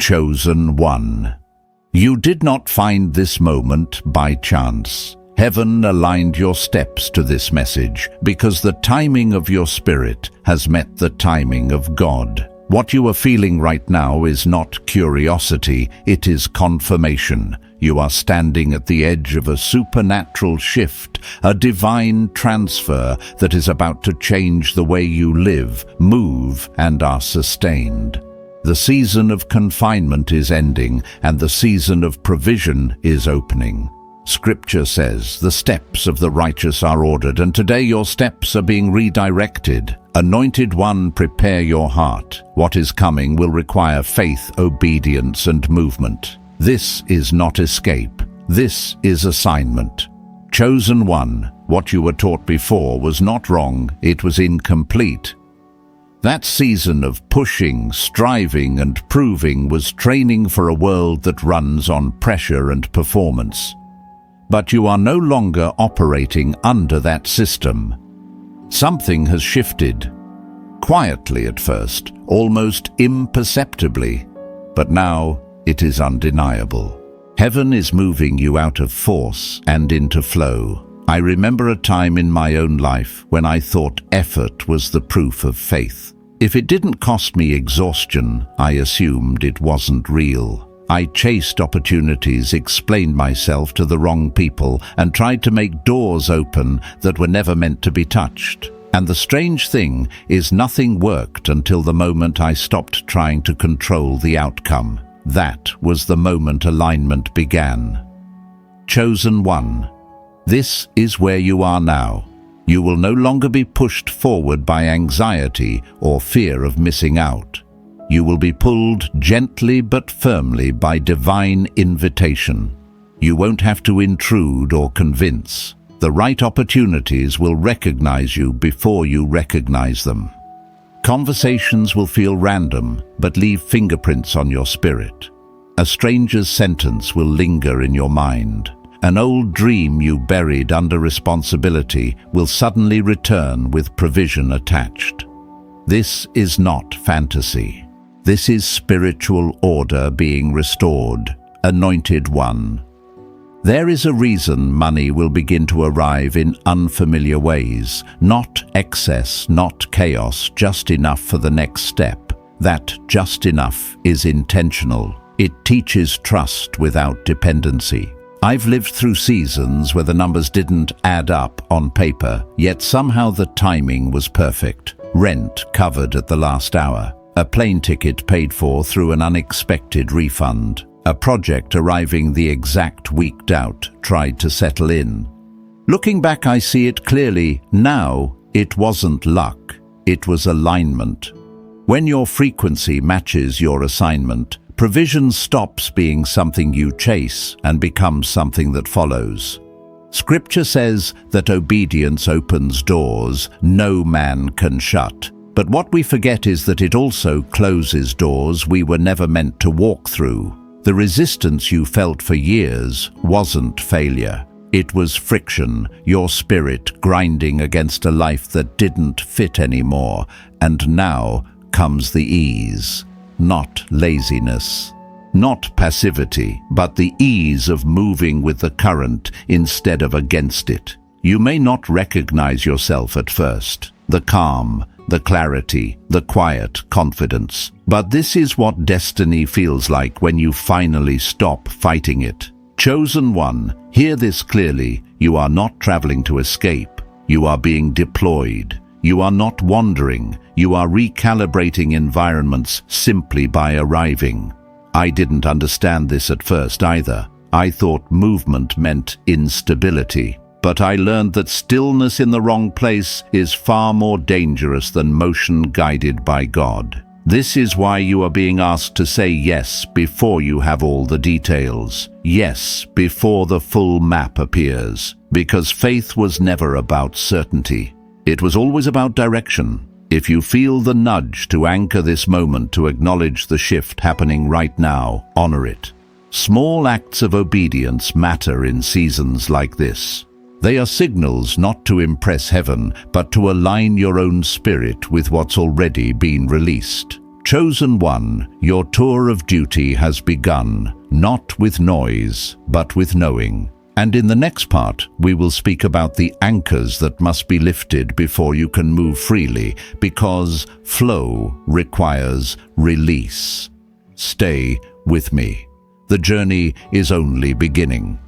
Chosen one. You did not find this moment by chance. Heaven aligned your steps to this message because the timing of your spirit has met the timing of God. What you are feeling right now is not curiosity, it is confirmation. You are standing at the edge of a supernatural shift, a divine transfer that is about to change the way you live, move, and are sustained. The season of confinement is ending, and the season of provision is opening. Scripture says, "The steps of the righteous are ordered," and today your steps are being redirected. Anointed One, prepare your heart. What is coming will require faith, obedience, and movement. This is not escape. This is assignment. Chosen One, what you were taught before was not wrong, it was incomplete. That season of pushing, striving, and proving was training for a world that runs on pressure and performance. But you are no longer operating under that system. Something has shifted. Quietly at first, almost imperceptibly, but now it is undeniable. Heaven is moving you out of force and into flow. I remember a time in my own life when I thought effort was the proof of faith. If it didn't cost me exhaustion, I assumed it wasn't real. I chased opportunities, explained myself to the wrong people, and tried to make doors open that were never meant to be touched. And the strange thing is, nothing worked until the moment I stopped trying to control the outcome. That was the moment alignment began. Chosen One, this is where you are now. You will no longer be pushed forward by anxiety or fear of missing out. You will be pulled gently but firmly by divine invitation. You won't have to intrude or convince. The right opportunities will recognize you before you recognize them. Conversations will feel random, but leave fingerprints on your spirit. A stranger's sentence will linger in your mind. An old dream you buried under responsibility will suddenly return with provision attached. This is not fantasy. This is spiritual order being restored. Anointed One. There is a reason money will begin to arrive in unfamiliar ways. Not excess, not chaos, just enough for the next step. That just enough is intentional. It teaches trust without dependency. I've lived through seasons where the numbers didn't add up on paper, yet somehow the timing was perfect. Rent covered at the last hour. A plane ticket paid for through an unexpected refund. A project arriving the exact week doubt tried to settle in. Looking back, I see it clearly. Now, it wasn't luck. It was alignment. When your frequency matches your assignment, provision stops being something you chase and becomes something that follows. Scripture says that obedience opens doors no man can shut. But what we forget is that it also closes doors we were never meant to walk through. The resistance you felt for years wasn't failure. It was friction, your spirit grinding against a life that didn't fit anymore. And now comes the ease, not laziness. Not passivity, but the ease of moving with the current instead of against it. You may not recognize yourself at first. The calm, the clarity, the quiet confidence. But this is what destiny feels like when you finally stop fighting it. Chosen One, hear this clearly. You are not traveling to escape. You are being deployed. You are not wandering. You are recalibrating environments simply by arriving. I didn't understand this at first either. I thought movement meant instability. But I learned that stillness in the wrong place is far more dangerous than motion guided by God. This is why you are being asked to say yes before you have all the details. Yes, before the full map appears. Because faith was never about certainty. It was always about direction. If you feel the nudge to anchor this moment, to acknowledge the shift happening right now, honor it. Small acts of obedience matter in seasons like this. They are signals not to impress heaven, but to align your own spirit with what's already been released. Chosen one, your tour of duty has begun, not with noise, but with knowing. And in the next part, we will speak about the anchors that must be lifted before you can move freely, because flow requires release. Stay with me. The journey is only beginning.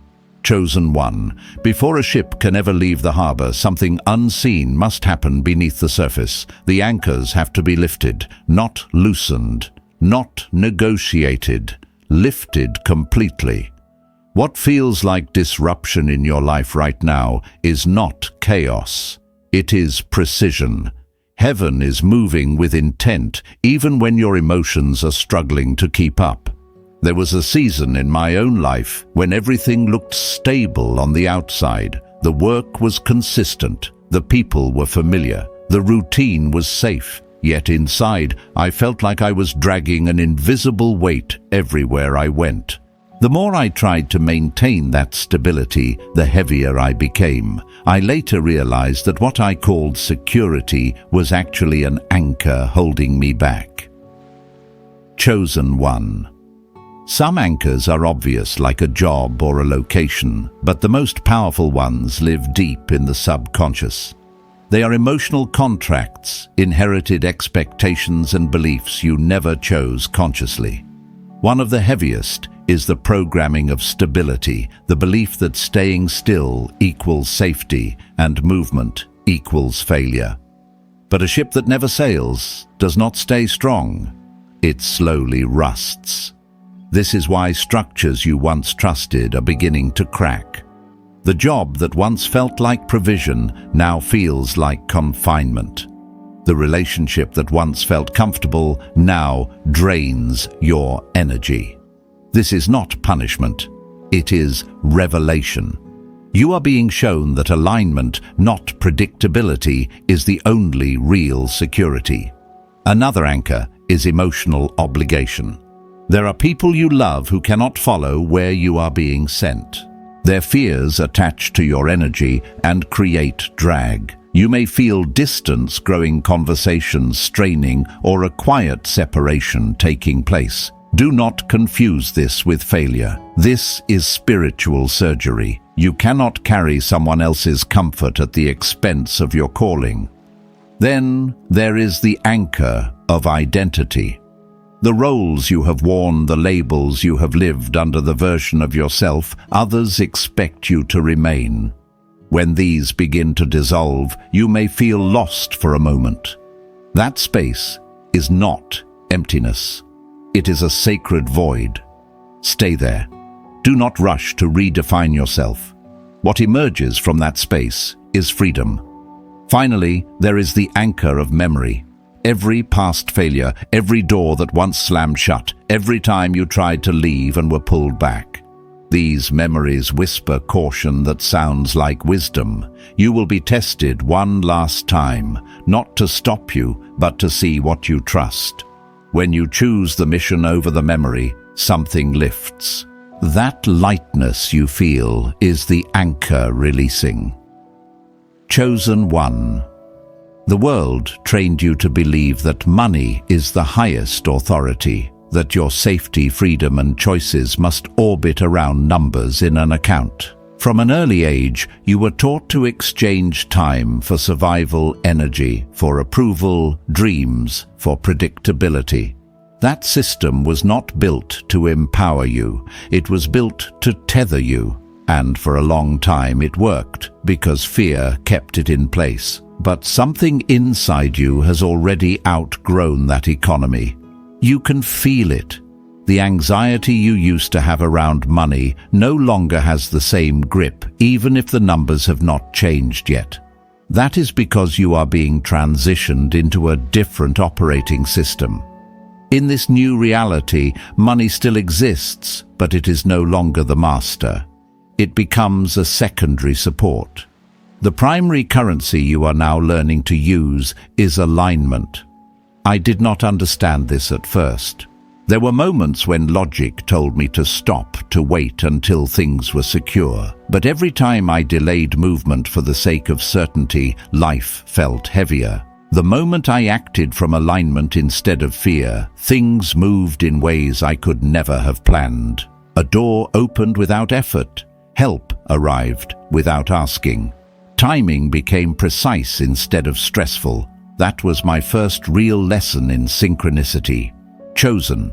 Chosen one, before a ship can ever leave the harbor, something unseen must happen beneath the surface. The anchors have to be lifted, not loosened, not negotiated, lifted completely. What feels like disruption in your life right now is not chaos. It is precision. Heaven is moving with intent, even when your emotions are struggling to keep up. There was a season in my own life when everything looked stable on the outside. The work was consistent, the people were familiar, the routine was safe. Yet inside, I felt like I was dragging an invisible weight everywhere I went. The more I tried to maintain that stability, the heavier I became. I later realized that what I called security was actually an anchor holding me back. Chosen one. Some anchors are obvious, like a job or a location, but the most powerful ones live deep in the subconscious. They are emotional contracts, inherited expectations and beliefs you never chose consciously. One of the heaviest is the programming of stability, the belief that staying still equals safety and movement equals failure. But a ship that never sails does not stay strong. It slowly rusts. This is why structures you once trusted are beginning to crack. The job that once felt like provision now feels like confinement. The relationship that once felt comfortable now drains your energy. This is not punishment. It is revelation. You are being shown that alignment, not predictability, is the only real security. Another anchor is emotional obligation. There are people you love who cannot follow where you are being sent. Their fears attach to your energy and create drag. You may feel distance growing, conversations straining, or a quiet separation taking place. Do not confuse this with failure. This is spiritual surgery. You cannot carry someone else's comfort at the expense of your calling. Then there is the anchor of identity. The roles you have worn, the labels you have lived under, the version of yourself others expect you to remain. When these begin to dissolve, you may feel lost for a moment. That space is not emptiness. It is a sacred void. Stay there. Do not rush to redefine yourself. What emerges from that space is freedom. Finally, there is the anchor of memory. Every past failure, every door that once slammed shut, every time you tried to leave and were pulled back. These memories whisper caution that sounds like wisdom. You will be tested one last time, not to stop you, but to see what you trust. When you choose the mission over the memory, something lifts. That lightness you feel is the anchor releasing. Chosen one. The world trained you to believe that money is the highest authority, that your safety, freedom, and choices must orbit around numbers in an account. From an early age, you were taught to exchange time for survival, energy for approval, dreams for predictability. That system was not built to empower you. It was built to tether you. And for a long time it worked, because fear kept it in place. But something inside you has already outgrown that economy. You can feel it. The anxiety you used to have around money no longer has the same grip, even if the numbers have not changed yet. That is because you are being transitioned into a different operating system. In this new reality, money still exists, but it is no longer the master. It becomes a secondary support. The primary currency you are now learning to use is alignment. I did not understand this at first. There were moments when logic told me to stop, to wait until things were secure. But every time I delayed movement for the sake of certainty, life felt heavier. The moment I acted from alignment instead of fear, things moved in ways I could never have planned. A door opened without effort. Help arrived without asking. Timing became precise instead of stressful. That was my first real lesson in synchronicity. Chosen.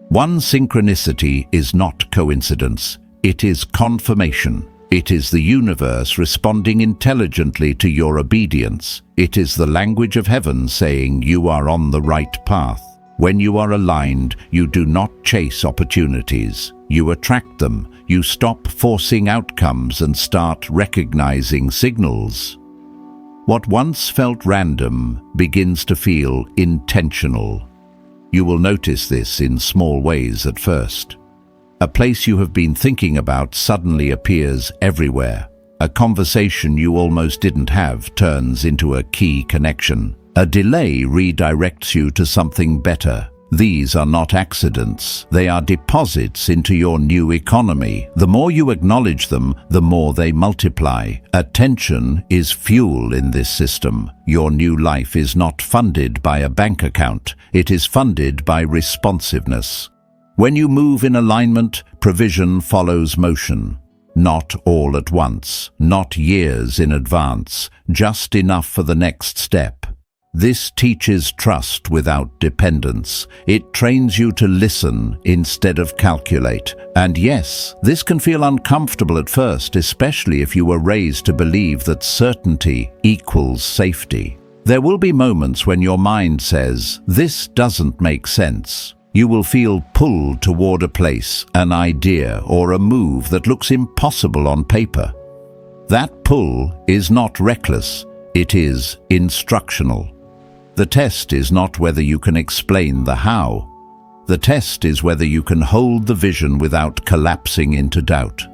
One synchronicity is not coincidence. It is confirmation. It is the universe responding intelligently to your obedience. It is the language of heaven saying you are on the right path. When you are aligned, you do not chase opportunities. You attract them. You stop forcing outcomes and start recognizing signals. What once felt random begins to feel intentional. You will notice this in small ways at first. A place you have been thinking about suddenly appears everywhere. A conversation you almost didn't have turns into a key connection. A delay redirects you to something better. These are not accidents. They are deposits into your new economy. The more you acknowledge them, the more they multiply. Attention is fuel in this system. Your new life is not funded by a bank account. It is funded by responsiveness. When you move in alignment, provision follows motion. Not all at once, not years in advance, just enough for the next step. This teaches trust without dependence. It trains you to listen instead of calculate. And yes, this can feel uncomfortable at first, especially if you were raised to believe that certainty equals safety. There will be moments when your mind says, "This doesn't make sense." You will feel pulled toward a place, an idea, or a move that looks impossible on paper. That pull is not reckless, it is instructional. The test is not whether you can explain the how. The test is whether you can hold the vision without collapsing into doubt.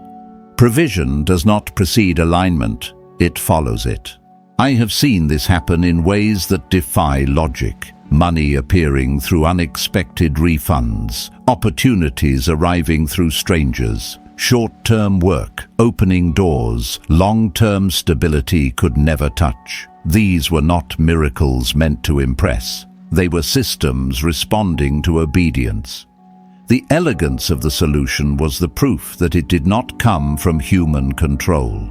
Provision does not precede alignment, it follows it. I have seen this happen in ways that defy logic. Money appearing through unexpected refunds, opportunities arriving through strangers, short-term work, opening doors, long-term stability could never touch. These were not miracles meant to impress. They were systems responding to obedience. The elegance of the solution was the proof that it did not come from human control.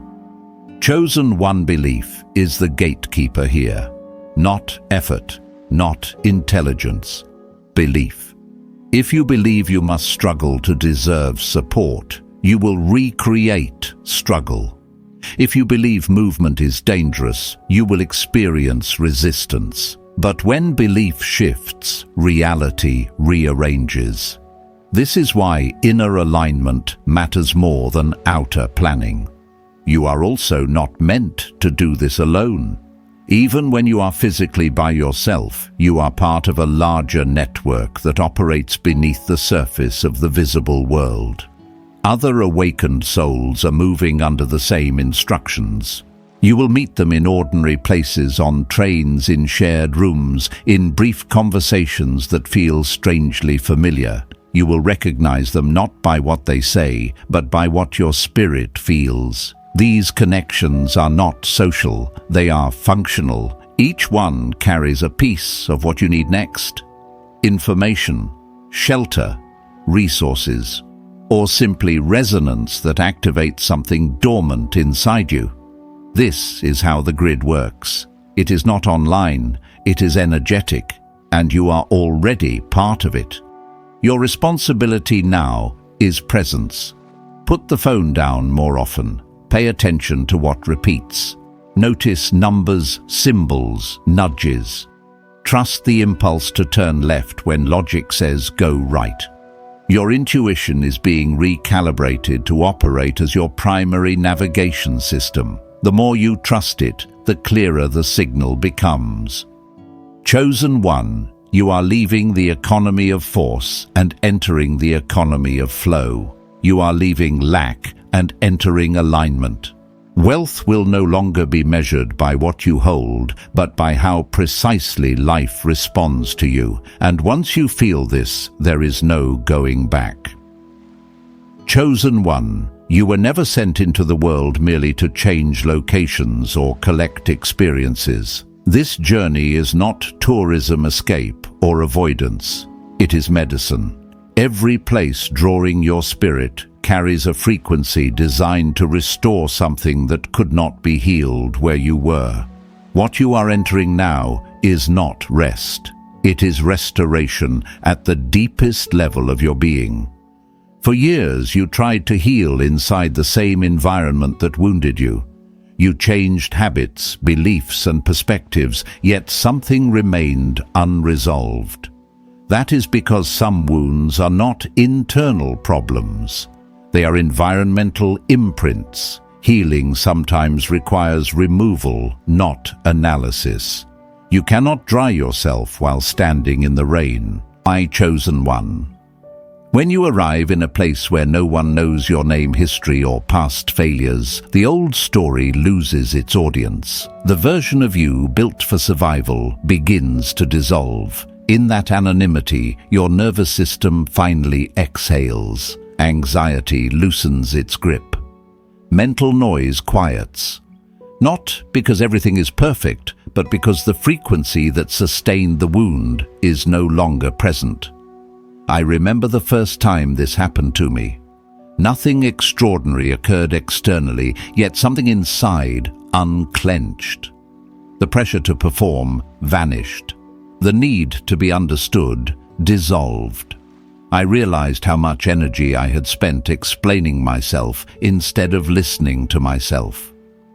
Chosen one belief is the gatekeeper here. Not effort, not intelligence, belief. If you believe you must struggle to deserve support, you will recreate struggle. If you believe movement is dangerous, you will experience resistance. But when belief shifts, reality rearranges. This is why inner alignment matters more than outer planning. You are also not meant to do this alone. Even when you are physically by yourself, you are part of a larger network that operates beneath the surface of the visible world. Other awakened souls are moving under the same instructions. You will meet them in ordinary places, on trains, in shared rooms, in brief conversations that feel strangely familiar. You will recognize them not by what they say, but by what your spirit feels. These connections are not social, they are functional. Each one carries a piece of what you need next. Information, shelter, resources, or simply resonance that activates something dormant inside you. This is how the grid works. It is not online, it is energetic, and you are already part of it. Your responsibility now is presence. Put the phone down more often. Pay attention to what repeats. Notice numbers, symbols, nudges. Trust the impulse to turn left when logic says go right. Your intuition is being recalibrated to operate as your primary navigation system. The more you trust it, the clearer the signal becomes. Chosen one, you are leaving the economy of force and entering the economy of flow. You are leaving lack and entering alignment. Wealth will no longer be measured by what you hold, but by how precisely life responds to you. And once you feel this, there is no going back. Chosen one, you were never sent into the world merely to change locations or collect experiences. This journey is not tourism escape or avoidance. It is medicine. Every place drawing your spirit carries a frequency designed to restore something that could not be healed where you were. What you are entering now is not rest. It is restoration at the deepest level of your being. For years you tried to heal inside the same environment that wounded you. You changed habits, beliefs and perspectives, yet something remained unresolved. That is because some wounds are not internal problems. They are environmental imprints. Healing sometimes requires removal, not analysis. You cannot dry yourself while standing in the rain. My chosen one. When you arrive in a place where no one knows your name, history, or past failures, the old story loses its audience. The version of you built for survival begins to dissolve. In that anonymity, your nervous system finally exhales. Anxiety loosens its grip. Mental noise quiets. Not because everything is perfect, but because the frequency that sustained the wound is no longer present. I remember the first time this happened to me. Nothing extraordinary occurred externally, yet something inside unclenched. The pressure to perform vanished. The need to be understood dissolved. I realized how much energy I had spent explaining myself instead of listening to myself.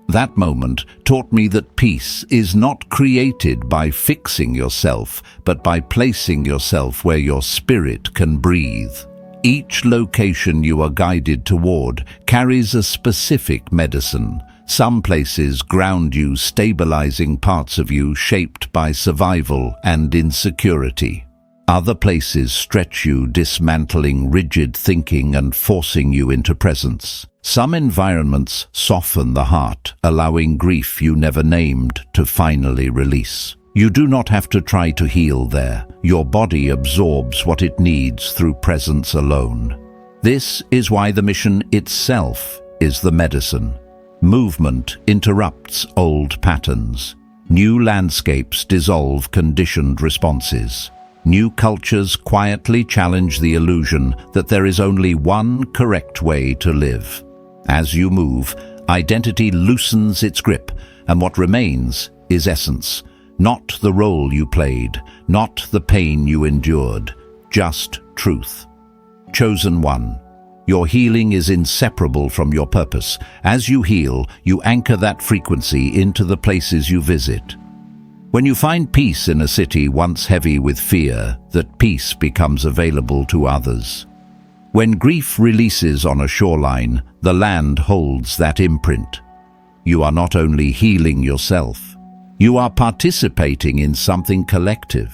That moment taught me that peace is not created by fixing yourself, but by placing yourself where your spirit can breathe. Each location you are guided toward carries a specific medicine. Some places ground you, stabilizing parts of you shaped by survival and insecurity. Other places stretch you, dismantling rigid thinking and forcing you into presence. Some environments soften the heart, allowing grief you never named to finally release. You do not have to try to heal there. Your body absorbs what it needs through presence alone. This is why the mission itself is the medicine. Movement interrupts old patterns. New landscapes dissolve conditioned responses. New cultures quietly challenge the illusion that there is only one correct way to live. As you move, identity loosens its grip, and what remains is essence. Not the role you played, not the pain you endured, just truth. Chosen one. Your healing is inseparable from your purpose. As you heal, you anchor that frequency into the places you visit. When you find peace in a city once heavy with fear, that peace becomes available to others. When grief releases on a shoreline, the land holds that imprint. You are not only healing yourself, you are participating in something collective.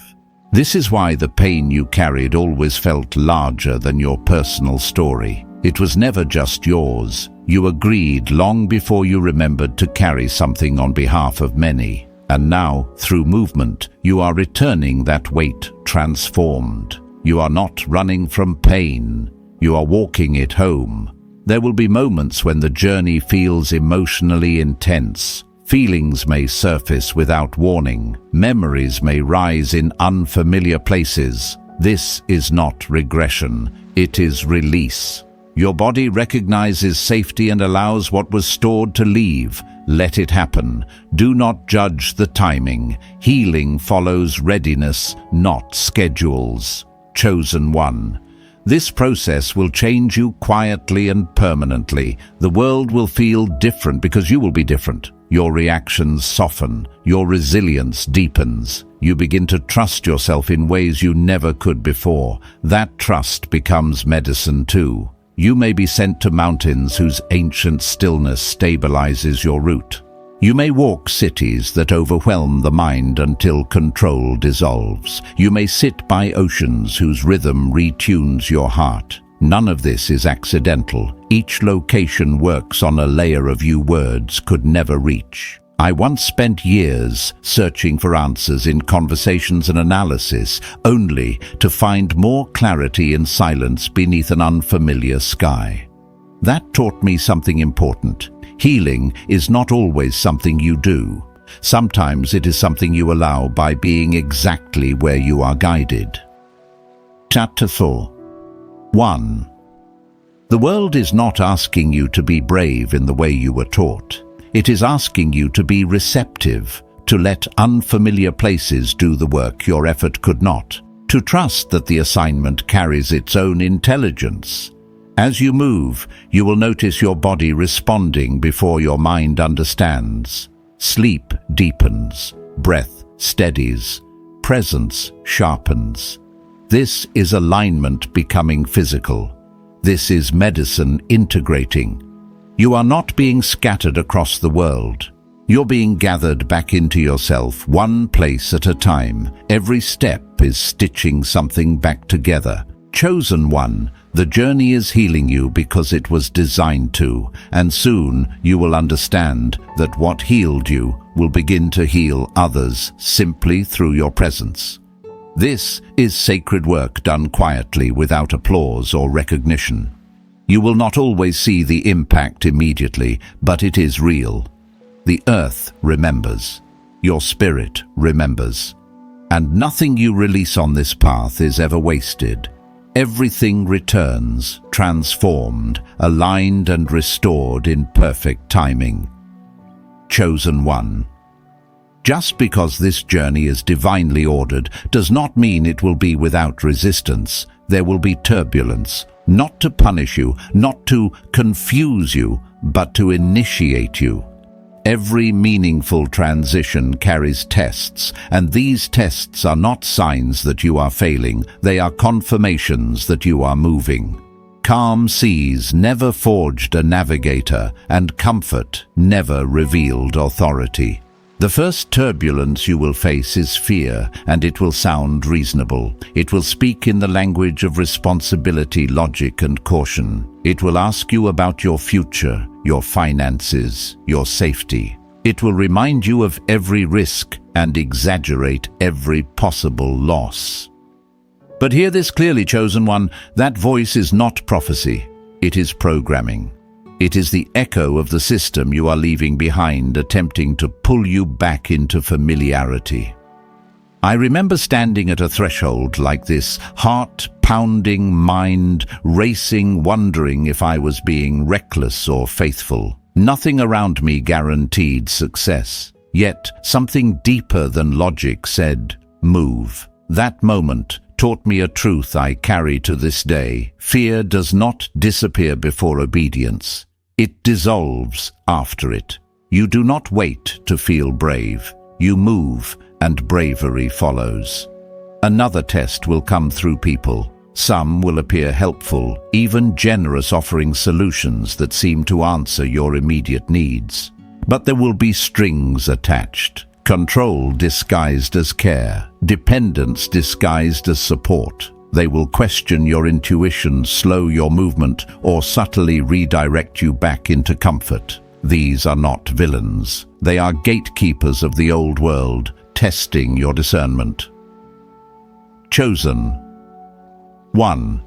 This is why the pain you carried always felt larger than your personal story. It was never just yours. You agreed long before you remembered to carry something on behalf of many. And now, through movement, you are returning that weight transformed. You are not running from pain. You are walking it home. There will be moments when the journey feels emotionally intense. Feelings may surface without warning. Memories may rise in unfamiliar places. This is not regression. It is release. Your body recognizes safety and allows what was stored to leave. Let it happen. Do not judge the timing. Healing follows readiness, not schedules. Chosen one. This process will change you quietly and permanently. The world will feel different because you will be different. Your reactions soften. Your resilience deepens. You begin to trust yourself in ways you never could before. That trust becomes medicine too. You may be sent to mountains whose ancient stillness stabilizes your route. You may walk cities that overwhelm the mind until control dissolves. You may sit by oceans whose rhythm retunes your heart. None of this is accidental. Each location works on a layer of you words could never reach. I once spent years searching for answers in conversations and analysis, only to find more clarity in silence beneath an unfamiliar sky. That taught me something important. Healing is not always something you do. Sometimes it is something you allow by being exactly where you are guided. Chapter 4. 1. The world is not asking you to be brave in the way you were taught. It is asking you to be receptive, to let unfamiliar places do the work your effort could not, to trust that the assignment carries its own intelligence. As you move, you will notice your body responding before your mind understands. Sleep deepens, breath steadies, presence sharpens. This is alignment becoming physical. This is medicine integrating. You are not being scattered across the world. You're being gathered back into yourself, one place at a time. Every step is stitching something back together. Chosen one, the journey is healing you because it was designed to, and soon you will understand that what healed you will begin to heal others simply through your presence. This is sacred work done quietly without applause or recognition. You will not always see the impact immediately, but it is real. The earth remembers. Your spirit remembers. And nothing you release on this path is ever wasted. Everything returns, transformed, aligned and restored in perfect timing. Chosen one. Just because this journey is divinely ordered does not mean it will be without resistance. There will be turbulence, not to punish you, not to confuse you, but to initiate you. Every meaningful transition carries tests, and these tests are not signs that you are failing, they are confirmations that you are moving. Calm seas never forged a navigator, and comfort never revealed authority. The first turbulence you will face is fear, and it will sound reasonable. It will speak in the language of responsibility, logic, and caution. It will ask you about your future, your finances, your safety. It will remind you of every risk and exaggerate every possible loss. But hear this clearly, chosen one, that voice is not prophecy. It is programming. It is the echo of the system you are leaving behind, attempting to pull you back into familiarity. I remember standing at a threshold like this, heart pounding, mind racing, wondering if I was being reckless or faithful. Nothing around me guaranteed success. Yet something deeper than logic said, move. That moment taught me a truth I carry to this day. Fear does not disappear before obedience. It dissolves after it. You do not wait to feel brave. You move, and bravery follows. Another test will come through people. Some will appear helpful, even generous, offering solutions that seem to answer your immediate needs. But there will be strings attached. Control disguised as care, dependence disguised as support. They will question your intuition, slow your movement, or subtly redirect you back into comfort. These are not villains. They are gatekeepers of the old world, testing your discernment. Chosen. 1.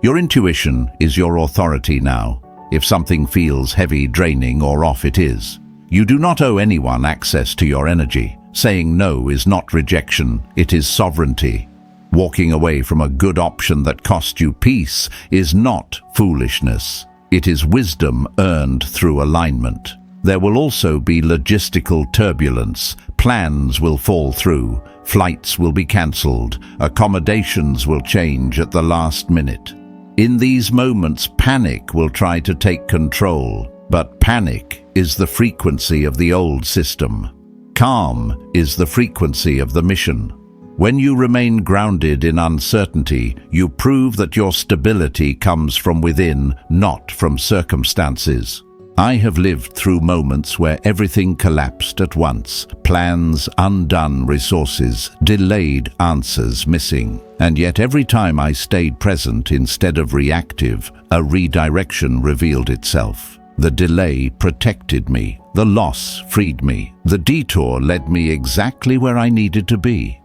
Your intuition is your authority now. If something feels heavy, draining, or off, it is. You do not owe anyone access to your energy. Saying no is not rejection, it is sovereignty. Walking away from a good option that cost you peace is not foolishness. It is wisdom earned through alignment. There will also be logistical turbulence. Plans will fall through. Flights will be cancelled. Accommodations will change at the last minute. In these moments, panic will try to take control. But panic is the frequency of the old system. Calm is the frequency of the mission. When you remain grounded in uncertainty, you prove that your stability comes from within, not from circumstances. I have lived through moments where everything collapsed at once. Plans undone, resources delayed, answers missing. And yet every time I stayed present instead of reactive, a redirection revealed itself. The delay protected me. The loss freed me. The detour led me exactly where I needed to be.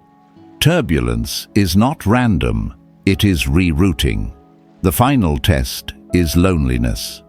Turbulence is not random, it is rerouting. The final test is loneliness.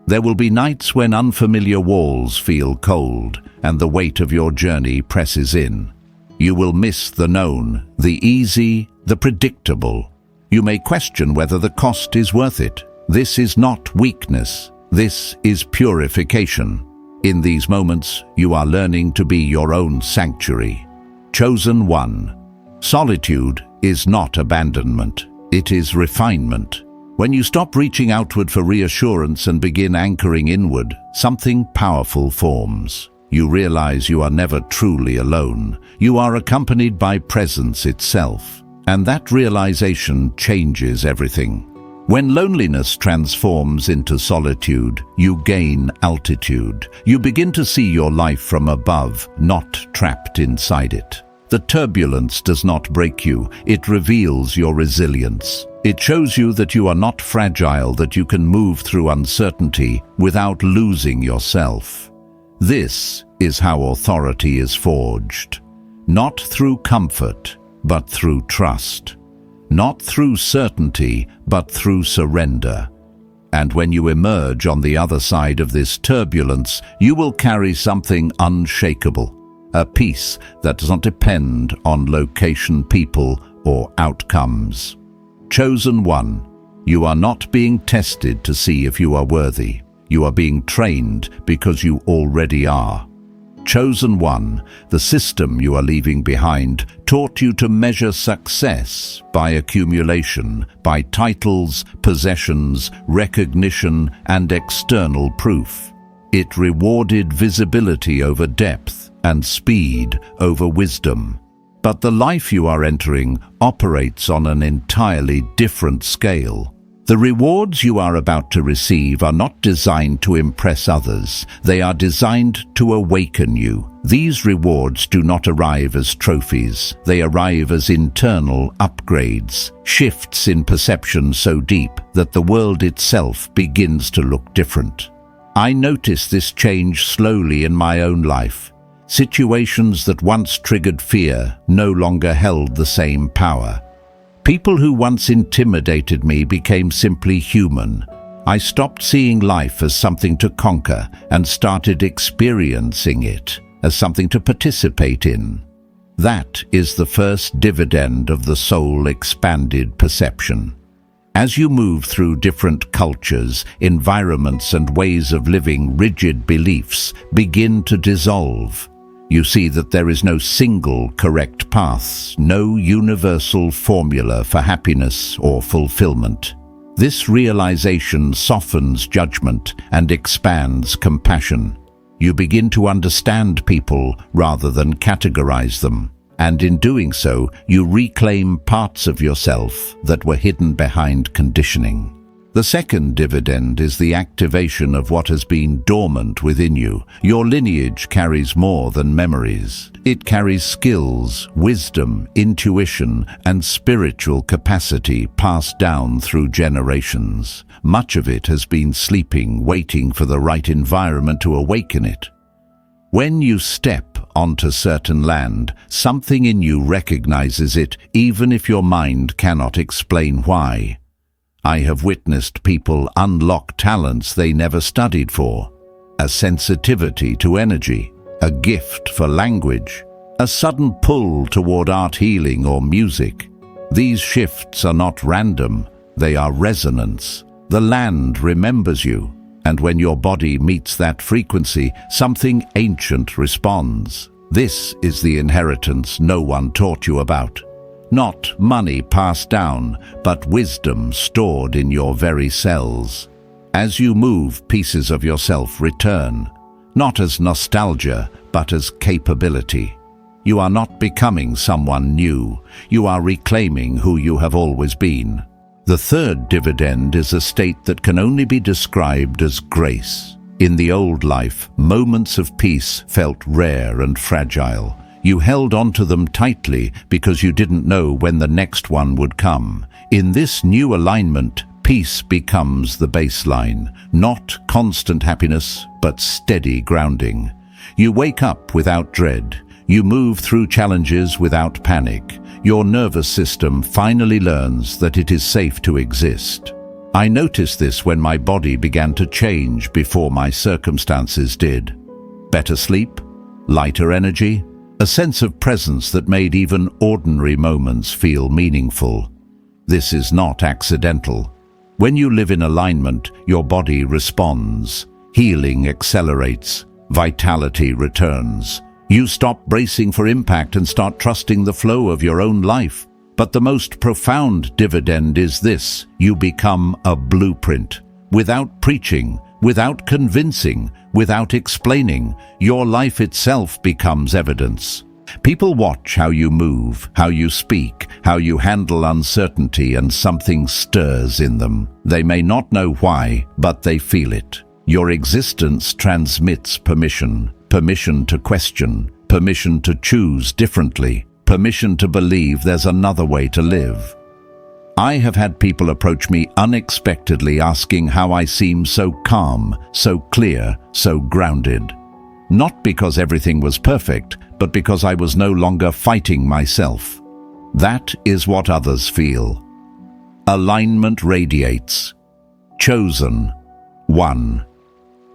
There will be nights when unfamiliar walls feel cold and the weight of your journey presses in. You will miss the known, the easy, the predictable. You may question whether the cost is worth it. This is not weakness. This is purification. In these moments, you are learning to be your own sanctuary. Chosen one. Solitude is not abandonment. It is refinement. When you stop reaching outward for reassurance and begin anchoring inward, something powerful forms. You realize you are never truly alone. You are accompanied by presence itself. And that realization changes everything. When loneliness transforms into solitude, you gain altitude. You begin to see your life from above, not trapped inside it. The turbulence does not break you, it reveals your resilience. It shows you that you are not fragile, that you can move through uncertainty without losing yourself. This is how authority is forged. Not through comfort, but through trust. Not through certainty, but through surrender. And when you emerge on the other side of this turbulence, you will carry something unshakable. A peace that does not depend on location, people, or outcomes. Chosen one, you are not being tested to see if you are worthy. You are being trained because you already are. Chosen one, the system you are leaving behind taught you to measure success by accumulation, by titles, possessions, recognition, and external proof. It rewarded visibility over depth and speed over wisdom. But the life you are entering operates on an entirely different scale. The rewards you are about to receive are not designed to impress others. They are designed to awaken you. These rewards do not arrive as trophies. They arrive as internal upgrades, shifts in perception so deep that the world itself begins to look different. I noticed this change slowly in my own life. Situations that once triggered fear no longer held the same power. People who once intimidated me became simply human. I stopped seeing life as something to conquer and started experiencing it as something to participate in. That is the first dividend of the soul-expanded perception. As you move through different cultures, environments, and ways of living, rigid beliefs begin to dissolve. You see that there is no single correct path, no universal formula for happiness or fulfillment. This realization softens judgment and expands compassion. You begin to understand people rather than categorize them, and in doing so, you reclaim parts of yourself that were hidden behind conditioning. The second dividend is the activation of what has been dormant within you. Your lineage carries more than memories. It carries skills, wisdom, intuition, and spiritual capacity passed down through generations. Much of it has been sleeping, waiting for the right environment to awaken it. When you step onto certain land, something in you recognizes it, even if your mind cannot explain why. I have witnessed people unlock talents they never studied for. A sensitivity to energy, a gift for language, a sudden pull toward art, healing, or music. These shifts are not random, they are resonance. The land remembers you, and when your body meets that frequency, something ancient responds. This is the inheritance no one taught you about. Not money passed down, but wisdom stored in your very cells. As you move, pieces of yourself return, not as nostalgia, but as capability. You are not becoming someone new. You are reclaiming who you have always been. The third dividend is a state that can only be described as grace. In the old life, moments of peace felt rare and fragile. You held onto them tightly because you didn't know when the next one would come. In this new alignment, peace becomes the baseline, not constant happiness, but steady grounding. You wake up without dread. You move through challenges without panic. Your nervous system finally learns that it is safe to exist. I noticed this when my body began to change before my circumstances did. Better sleep, lighter energy, a sense of presence that made even ordinary moments feel meaningful. This is not accidental. When you live in alignment, your body responds. Healing accelerates. Vitality returns. You stop bracing for impact and start trusting the flow of your own life. But the most profound dividend is this: you become a blueprint. Without preaching, without convincing, without explaining, your life itself becomes evidence. People watch how you move, how you speak, how you handle uncertainty, and something stirs in them. They may not know why, but they feel it. Your existence transmits permission. Permission to question, permission to choose differently, permission to believe there's another way to live. I have had people approach me unexpectedly asking how I seem so calm, so clear, so grounded. Not because everything was perfect, but because I was no longer fighting myself. That is what others feel. Alignment radiates. Chosen. One.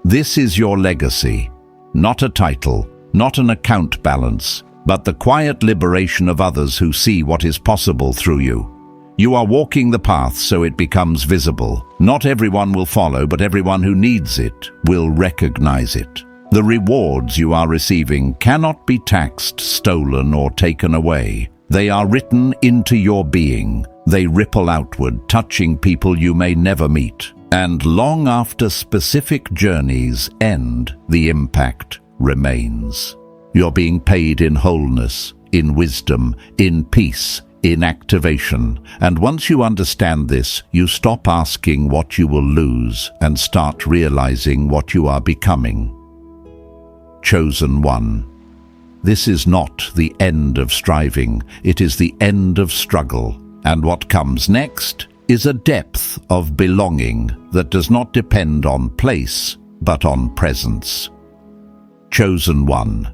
This is your legacy. Not a title, not an account balance, but the quiet liberation of others who see what is possible through you. You are walking the path so it becomes visible. Not everyone will follow, but everyone who needs it will recognize it. The rewards you are receiving cannot be taxed, stolen, or taken away. They are written into your being. They ripple outward, touching people you may never meet. And long after specific journeys end, the impact remains. You're being paid in wholeness, in wisdom, in peace, in activation. And once you understand this, you stop asking what you will lose and start realizing what you are becoming. Chosen one. This is not the end of striving, it is the end of struggle. And what comes next is a depth of belonging that does not depend on place, but on presence. Chosen one.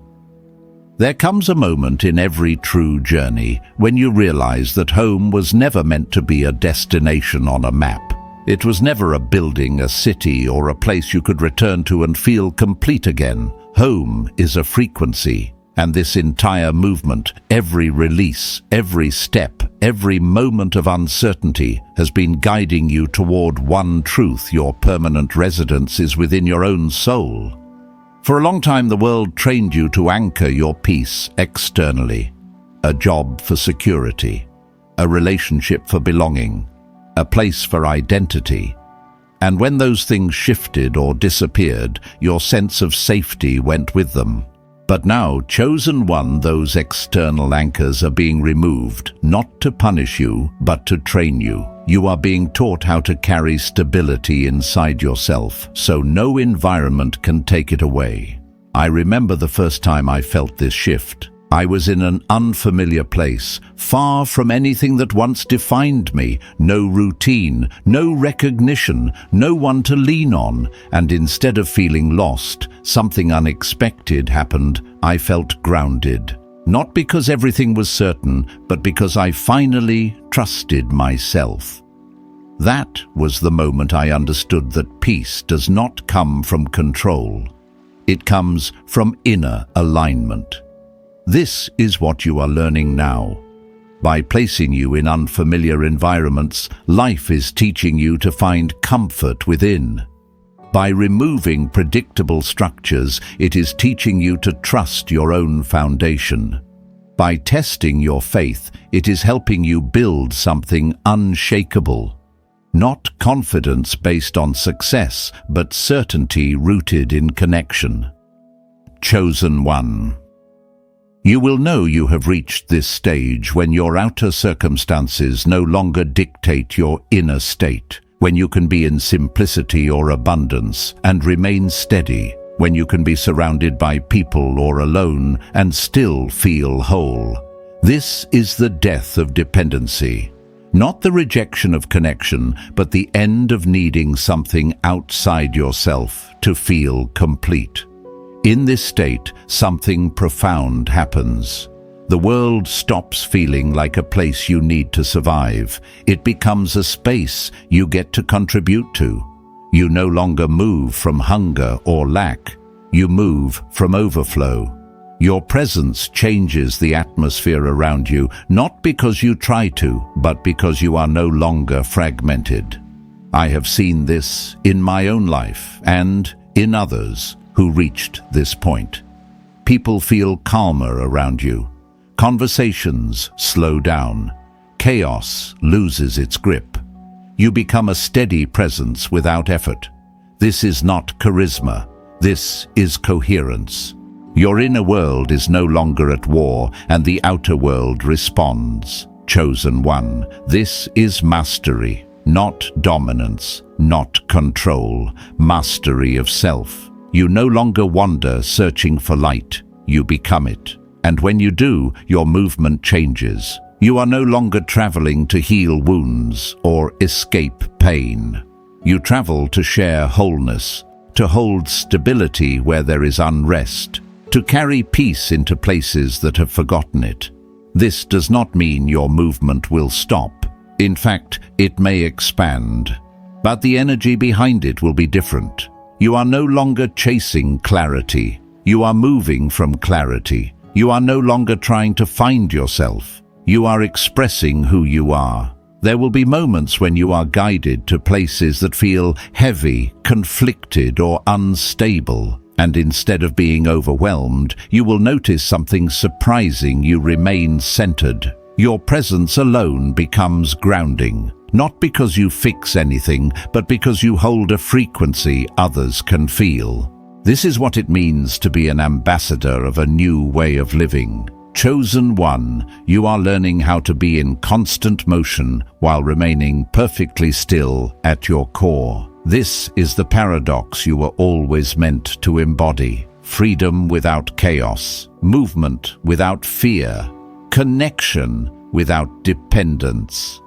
There comes a moment in every true journey when you realize that home was never meant to be a destination on a map. It was never a building, a city, or a place you could return to and feel complete again. Home is a frequency, and this entire movement, every release, every step, every moment of uncertainty has been guiding you toward one truth: your permanent residence is within your own soul. For a long time, the world trained you to anchor your peace externally. A job for security, a relationship for belonging, a place for identity. And when those things shifted or disappeared, your sense of safety went with them. But now, chosen one, those external anchors are being removed, not to punish you, but to train you. You are being taught how to carry stability inside yourself, so no environment can take it away. I remember the first time I felt this shift. I was in an unfamiliar place, far from anything that once defined me, no routine, no recognition, no one to lean on, and instead of feeling lost, something unexpected happened. I felt grounded. Not because everything was certain, but because I finally trusted myself. That was the moment I understood that peace does not come from control. It comes from inner alignment. This is what you are learning now. By placing you in unfamiliar environments, life is teaching you to find comfort within. By removing predictable structures, it is teaching you to trust your own foundation. By testing your faith, it is helping you build something unshakable. Not confidence based on success, but certainty rooted in connection. Chosen one. You will know you have reached this stage when your outer circumstances no longer dictate your inner state, when you can be in simplicity or abundance and remain steady, when you can be surrounded by people or alone and still feel whole. This is the death of dependency. Not the rejection of connection, but the end of needing something outside yourself to feel complete. In this state, something profound happens. The world stops feeling like a place you need to survive. It becomes a space you get to contribute to. You no longer move from hunger or lack. You move from overflow. Your presence changes the atmosphere around you, not because you try to, but because you are no longer fragmented. I have seen this in my own life and in others who reached this point. People feel calmer around you. Conversations slow down. Chaos loses its grip. You become a steady presence without effort. This is not charisma. This is coherence. Your inner world is no longer at war, and the outer world responds. Chosen one, this is mastery, not dominance, not control, mastery of self. You no longer wander searching for light. You become it. And when you do, your movement changes. You are no longer traveling to heal wounds or escape pain. You travel to share wholeness, to hold stability where there is unrest, to carry peace into places that have forgotten it. This does not mean your movement will stop. In fact, it may expand. But the energy behind it will be different. You are no longer chasing clarity. You are moving from clarity. You are no longer trying to find yourself. You are expressing who you are. There will be moments when you are guided to places that feel heavy, conflicted, or unstable. And instead of being overwhelmed, you will notice something surprising. You remain centered. Your presence alone becomes grounding. Not because you fix anything, but because you hold a frequency others can feel. This is what it means to be an ambassador of a new way of living. Chosen one, you are learning how to be in constant motion while remaining perfectly still at your core. This is the paradox you were always meant to embody. Freedom without chaos, movement without fear, connection without dependence.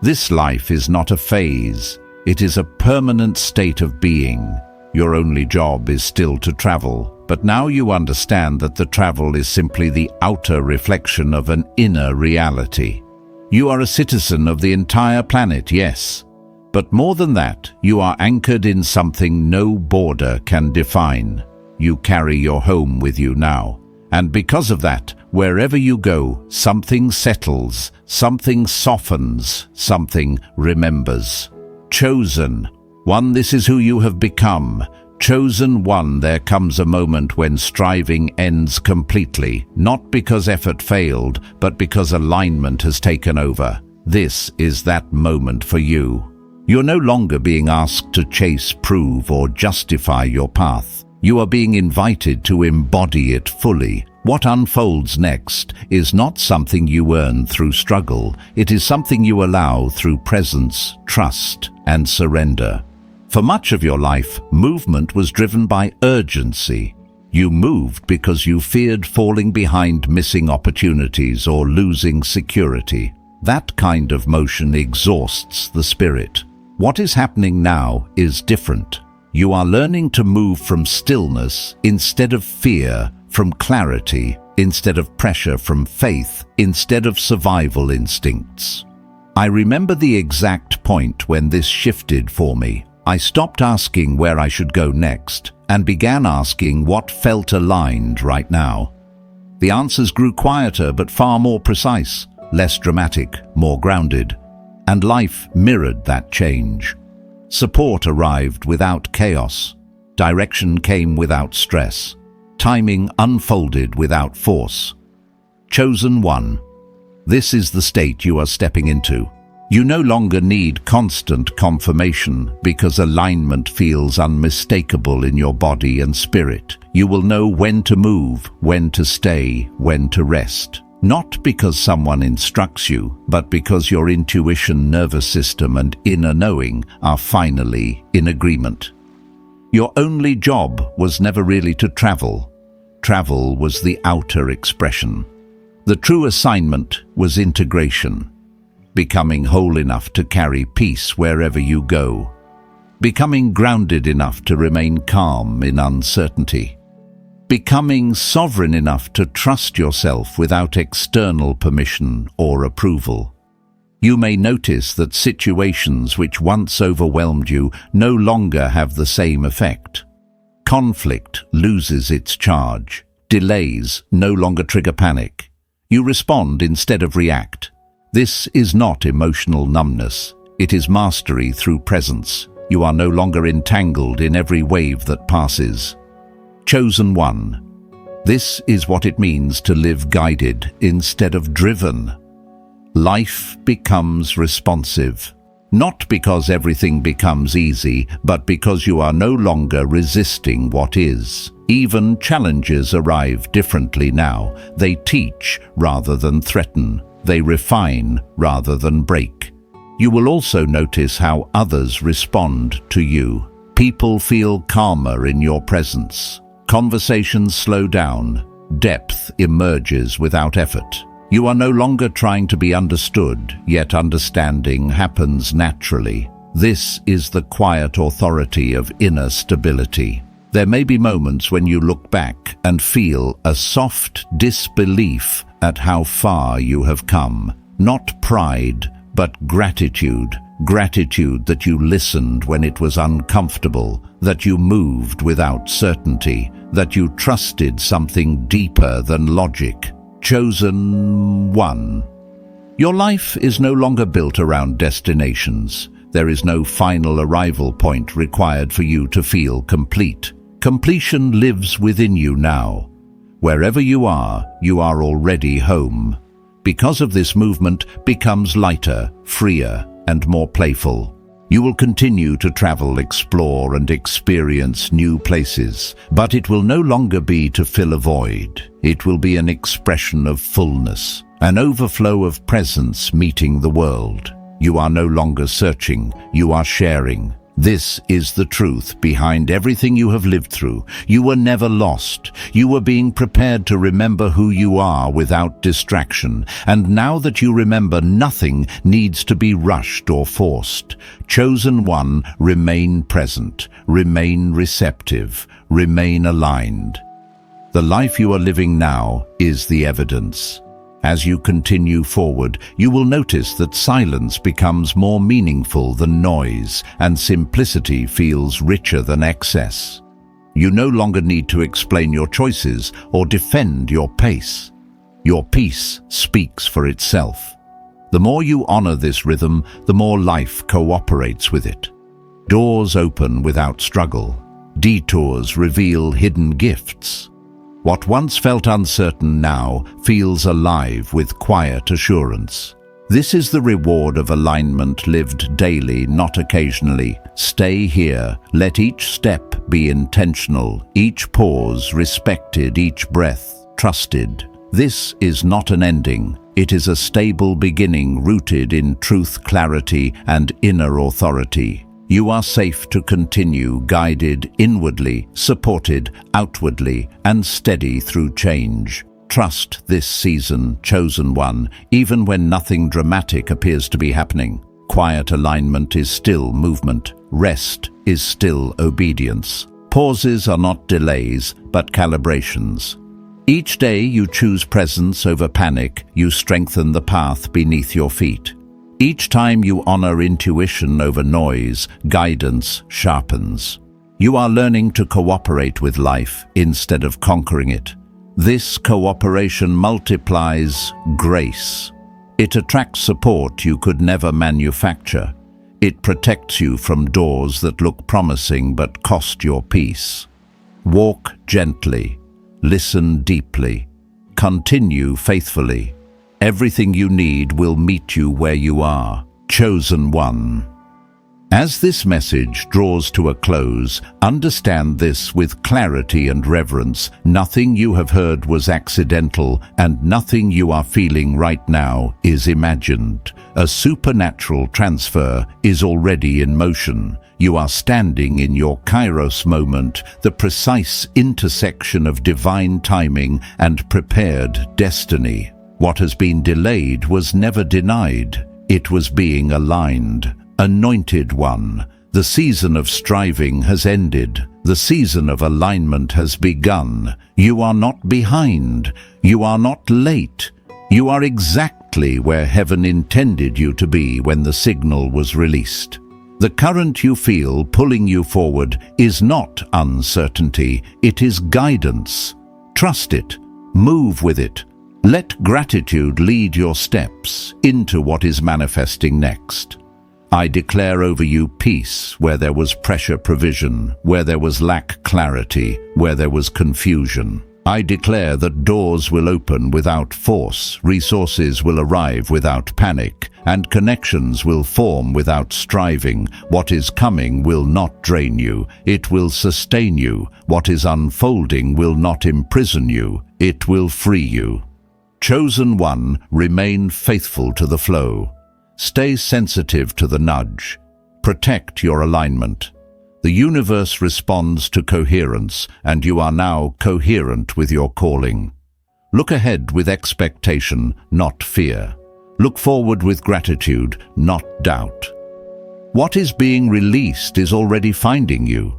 This life is not a phase. It is a permanent state of being. Your only job is still to travel, but now you understand that the travel is simply the outer reflection of an inner reality. You are a citizen of the entire planet, yes, but more than that, you are anchored in something no border can define. You carry your home with you now, and because of that, wherever you go, something settles, something softens, something remembers. Chosen one, this is who you have become. Chosen one, there comes a moment when striving ends completely, not because effort failed, but because alignment has taken over. This is that moment for you. You're no longer being asked to chase, prove, or justify your path. You are being invited to embody it fully. What unfolds next is not something you earn through struggle. It is something you allow through presence, trust, and surrender. For much of your life, movement was driven by urgency. You moved because you feared falling behind, missing opportunities, or losing security. That kind of motion exhausts the spirit. What is happening now is different. You are learning to move from stillness instead of fear, from clarity instead of pressure, from faith instead of survival instincts. I remember the exact point when this shifted for me. I stopped asking where I should go next and began asking what felt aligned right now. The answers grew quieter but far more precise, less dramatic, more grounded, and life mirrored that change. Support arrived without chaos. Direction came without stress. Timing unfolded without force. Chosen one, this is the state you are stepping into. You no longer need constant confirmation because alignment feels unmistakable in your body and spirit. You will know when to move, when to stay, when to rest. Not because someone instructs you, but because your intuition, nervous system, and inner knowing are finally in agreement. Your only job was never really to travel. Travel was the outer expression. The true assignment was integration. Becoming whole enough to carry peace wherever you go. Becoming grounded enough to remain calm in uncertainty. becoming sovereign enough to trust yourself without external permission or approval. You may notice that situations which once overwhelmed you no longer have the same effect. Conflict loses its charge. Delays no longer trigger panic. You respond instead of react. This is not emotional numbness. It is mastery through presence. You are no longer entangled in every wave that passes. Chosen one. This is what it means to live guided instead of driven. Life becomes responsive. Not because everything becomes easy, but because you are no longer resisting what is. Even challenges arrive differently now. They teach rather than threaten. They refine rather than break. You will also notice how others respond to you. People feel calmer in your presence. Conversations slow down. Depth emerges without effort. You are no longer trying to be understood, yet understanding happens naturally. This is the quiet authority of inner stability. There may be moments when you look back and feel a soft disbelief at how far you have come. Not pride, but gratitude. Gratitude that you listened when it was uncomfortable, that you moved without certainty, that you trusted something deeper than logic. Chosen one. Your life is no longer built around destinations. There is no final arrival point required for you to feel complete. Completion lives within you now. Wherever you are already home. Because of this, movement becomes lighter, freer, and more playful. You will continue to travel, explore, and experience new places, but it will no longer be to fill a void. It will be an expression of fullness, an overflow of presence meeting the world. You are no longer searching, you are sharing. This is the truth behind everything you have lived through. You were never lost. You were being prepared to remember who you are without distraction. And now that you remember, nothing needs to be rushed or forced. Chosen one, remain present, remain receptive, remain aligned. The life you are living now is the evidence. As you continue forward, you will notice that silence becomes more meaningful than noise, and simplicity feels richer than excess. You no longer need to explain your choices or defend your pace. Your peace speaks for itself. The more you honor this rhythm, the more life cooperates with it. Doors open without struggle. Detours reveal hidden gifts. What once felt uncertain now feels alive with quiet assurance. This is the reward of alignment lived daily, not occasionally. Stay here. Let each step be intentional, each pause respected, each breath trusted. This is not an ending. It is a stable beginning rooted in truth, clarity, and inner authority. You are safe to continue, guided inwardly, supported outwardly, and steady through change. Trust this season, chosen one, even when nothing dramatic appears to be happening. Quiet alignment is still movement. Rest is still obedience. Pauses are not delays, but calibrations. Each day you choose presence over panic, you strengthen the path beneath your feet. Each time you honor intuition over noise, guidance sharpens. You are learning to cooperate with life instead of conquering it. This cooperation multiplies grace. It attracts support you could never manufacture. It protects you from doors that look promising but cost your peace. Walk gently. Listen deeply. Continue faithfully. Everything you need will meet you where you are. Chosen one. As this message draws to a close, understand this with clarity and reverence. Nothing you have heard was accidental, and nothing you are feeling right now is imagined. A supernatural transfer is already in motion. You are standing in your Kairos moment, the precise intersection of divine timing and prepared destiny. What has been delayed was never denied. It was being aligned. Anointed one, the season of striving has ended. The season of alignment has begun. You are not behind. You are not late. You are exactly where heaven intended you to be when the signal was released. The current you feel pulling you forward is not uncertainty, it is guidance. Trust it. Move with it. Let gratitude lead your steps into what is manifesting next. I declare over you peace where there was pressure provision, where there was lack clarity, where there was confusion. I declare that doors will open without force, resources will arrive without panic, and connections will form without striving. What is coming will not drain you, it will sustain you. What is unfolding will not imprison you, it will free you. Chosen one, remain faithful to the flow. Stay sensitive to the nudge. Protect your alignment. The universe responds to coherence, and you are now coherent with your calling. Look ahead with expectation, not fear. Look forward with gratitude, not doubt. What is being released is already finding you.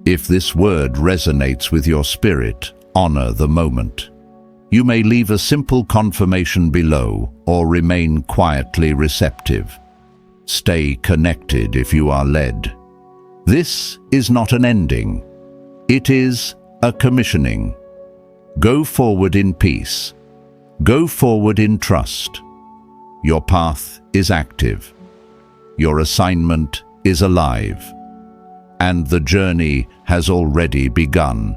If this word resonates with your spirit, honor the moment. You may leave a simple confirmation below or remain quietly receptive. Stay connected if you are led. This is not an ending. It is a commissioning. Go forward in peace. Go forward in trust. Your path is active. Your assignment is alive. And the journey has already begun.